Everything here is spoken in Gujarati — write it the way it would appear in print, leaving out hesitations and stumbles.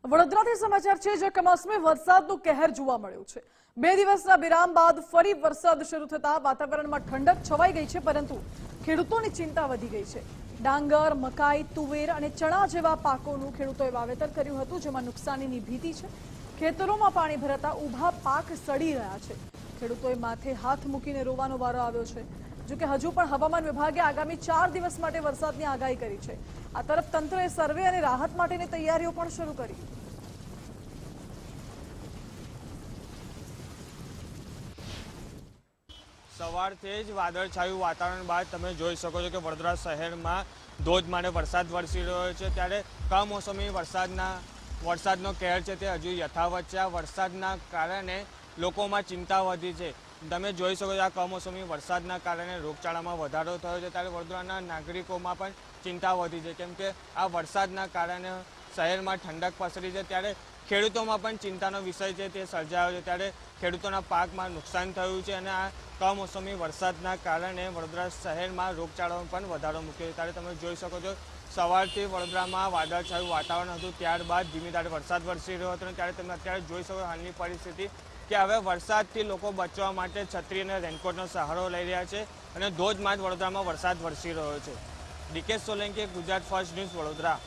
વડોદરાથી સમાચાર છે જે કમોસમી વરસાદનું કહેર જોવા મળ્યું છે। 2 દિવસના વિરામ બાદ ફરી વરસાદ શરૂ થતા વાતાવરણમાં ઠંડક છવાઈ ગઈ છે, પરંતુ ખેડૂતોની ચિંતા વધી ગઈ છે। ડાંગર, મકાઈ, તુવેર અને ચણા જેવા પાકોનું ખેડૂતોએ વાવેતર કર્યું હતું, જેમાં નુકસાનીની ભીતિ છે। ખેતરોમાં પાણી ભરાતા ઊભા પાક સડી રહ્યા છે। ખેડૂતોએ માથે હાથ મૂકીને રોવાનો વારો આવ્યો છે। જો કે હજુ પણ હવામાન વિભાગે આગામી 4 દિવસ માટે વરસાદની આગાહી કરી છે। આ તરફ તંત્રએ સર્વે અને રાહત માટેની તૈયારીઓ પણ શરૂ કરી। સવારથી જ વાદળછાયું વાતાવરણ બાદ તમે જોઈ શકો છો કે વડોદરા શહેરમાં ધોધમાર વરસાદ વરસી રહ્યો છે, ત્યારે કમોસમી વરસાદનો કહેર છે તે હજુ યથાવત છે। આ વરસાદના કારણે લોકોમાં ચિંતા વધી છે। તમે જોઈ શકો છો આ કમોસમી વરસાદના કારણે રોગચાળામાં વધારો થયો છે, ત્યારે વડોદરાના નાગરિકોમાં પણ ચિંતા વધી છે, કેમ કે આ વરસાદના કારણે શહેરમાં ઠંડક પસરી છે, ત્યારે ખેડૂતોમાં પણ ચિંતાનો વિષય છે તે સર્જાયો છે। ત્યારે ખેડૂતોના પાકમાં નુકસાન થયું છે અને આ કમોસમી વરસાદના કારણે વડોદરા શહેરમાં રોગચાળામાં પણ વધારો મૂક્યો છે। ત્યારે તમે જોઈ શકો છો સવારથી વડોદરામાં વાદળછાયું વાતાવરણ હતું, ત્યારબાદ ધીમી ધારે વરસાદ વરસી રહ્યો હતો, ત્યારે તમે અત્યારે જોઈ શકો હાલની પરિસ્થિતિ કે હવે વરસાદથી લોકો બચવા માટે છત્રી અને રેનકોટનો સહારો લઈ રહ્યા છે અને ધોધમાર વડોદરામાં વરસાદ વરસી રહ્યો છે। DK Solanki, Gujarat first news, Vadodara.